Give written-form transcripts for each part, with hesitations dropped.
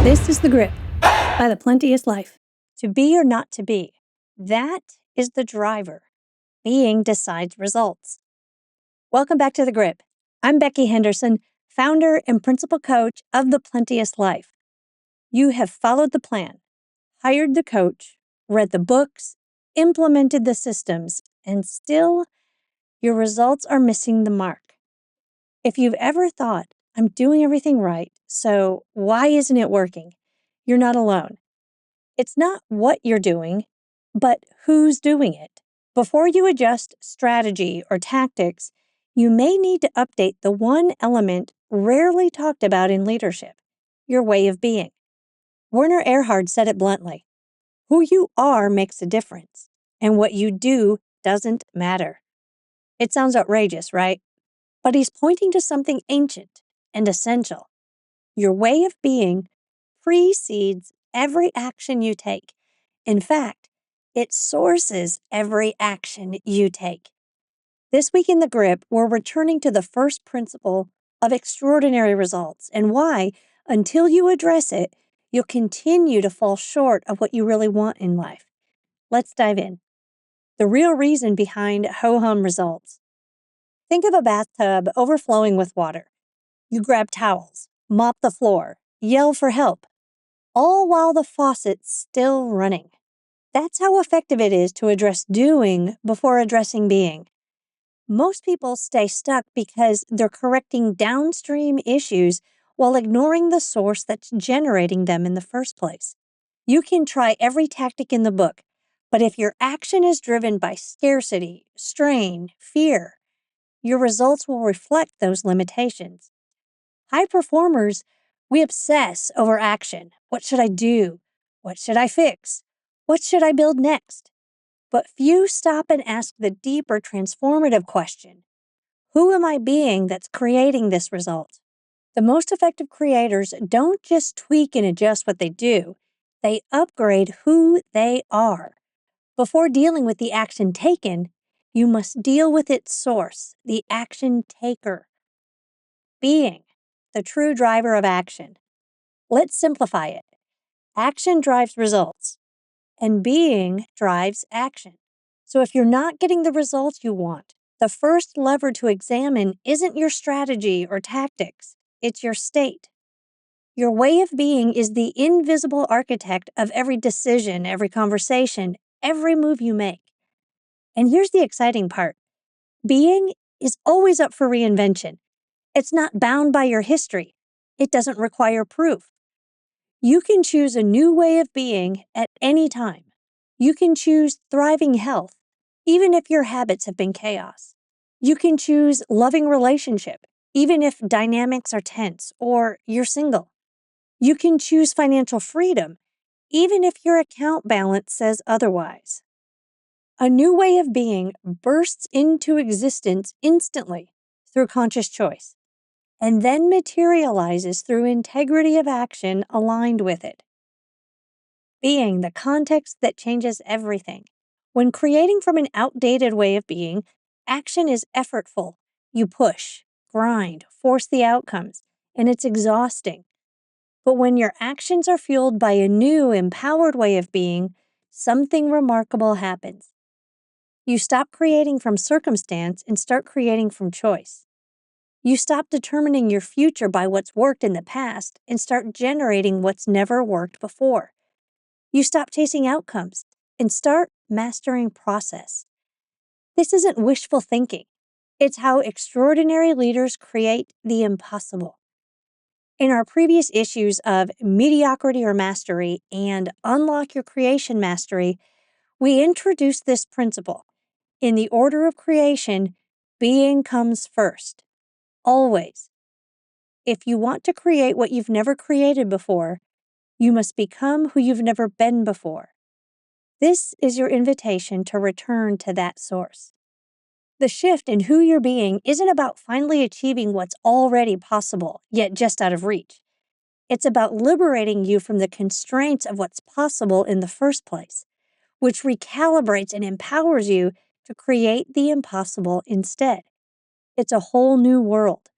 This is The Grip by The Plenteous Life. To be or not to be, that is the driver. Being decides results. Welcome back to The Grip. I'm Becky Henderson, founder and principal coach of The Plenteous Life. You have followed the plan, hired the coach, read the books, implemented the systems, and still your results are missing the mark. If you've ever thought, I'm doing everything right, so why isn't it working? You're not alone. It's not what you're doing, but who's doing it. Before you adjust strategy or tactics, you may need to update the one element rarely talked about in leadership, your way of being. Werner Erhard said it bluntly, who you are makes a difference, and what you do doesn't matter. It sounds outrageous, right? But he's pointing to something ancient and essential. Your way of being precedes every action you take. In fact, it sources every action you take. This week in The Grip, we're returning to the first principle of extraordinary results and why, until you address it, you'll continue to fall short of what you really want in life. Let's dive in. The real reason behind ho-hum results. Think of a bathtub overflowing with water. You grab towels, mop the floor, yell for help, all while the faucet's still running. That's how effective it is to address doing before addressing being. Most people stay stuck because they're correcting downstream issues while ignoring the source that's generating them in the first place. You can try every tactic in the book, but if your action is driven by scarcity, strain, fear, your results will reflect those limitations. High performers, we obsess over action. What should I do? What should I fix? What should I build next? But few stop and ask the deeper transformative question. Who am I being that's creating this result? The most effective creators don't just tweak and adjust what they do. They upgrade who they are. Before dealing with the action taken, you must deal with its source, the action taker. Being, the true driver of action. Let's simplify it. Action drives results, and being drives action. So if you're not getting the results you want, the first lever to examine isn't your strategy or tactics, it's your state. Your way of being is the invisible architect of every decision, every conversation, every move you make. And here's the exciting part. Being is always up for reinvention. It's not bound by your history. It doesn't require proof. You can choose a new way of being at any time. You can choose thriving health, even if your habits have been chaos. You can choose loving relationship, even if dynamics are tense or you're single. You can choose financial freedom, even if your account balance says otherwise. A new way of being bursts into existence instantly through conscious choice, and then materializes through integrity of action aligned with it. Being the context that changes everything. When creating from an outdated way of being, action is effortful. You push, grind, force the outcomes, and it's exhausting. But when your actions are fueled by a new, empowered way of being, something remarkable happens. You stop creating from circumstance and start creating from choice. You stop determining your future by what's worked in the past and start generating what's never worked before. You stop chasing outcomes and start mastering process. This isn't wishful thinking. It's how extraordinary leaders create the impossible. In our previous issues of Mediocrity or Mastery and Unlock Your Creation Mastery, we introduced this principle. In the order of creation, being comes first. Always. If you want to create what you've never created before, you must become who you've never been before. This is your invitation to return to that source. The shift in who you're being isn't about finally achieving what's already possible, yet just out of reach. It's about liberating you from the constraints of what's possible in the first place, which recalibrates and empowers you to create the impossible instead. It's a whole new world.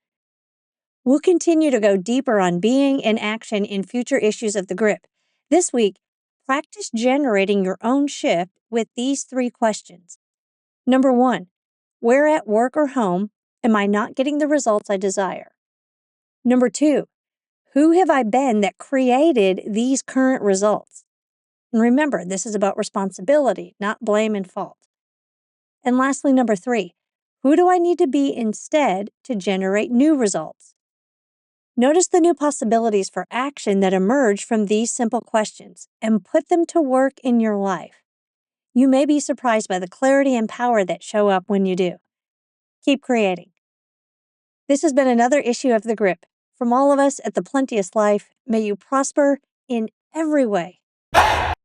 We'll continue to go deeper on being and action in future issues of the grip. This week, practice generating your own shift with these 3 questions. Number 1, where at work or home am I not getting the results I desire? Number 2, who have I been that created these current results? And remember, this is about responsibility, not blame and fault. And lastly, number 3, who do I need to be instead to generate new results? Notice the new possibilities for action that emerge from these simple questions and put them to work in your life. You may be surprised by the clarity and power that show up when you do. Keep creating. This has been another issue of The Grip. From all of us at The Plenteous Life, may you prosper in every way.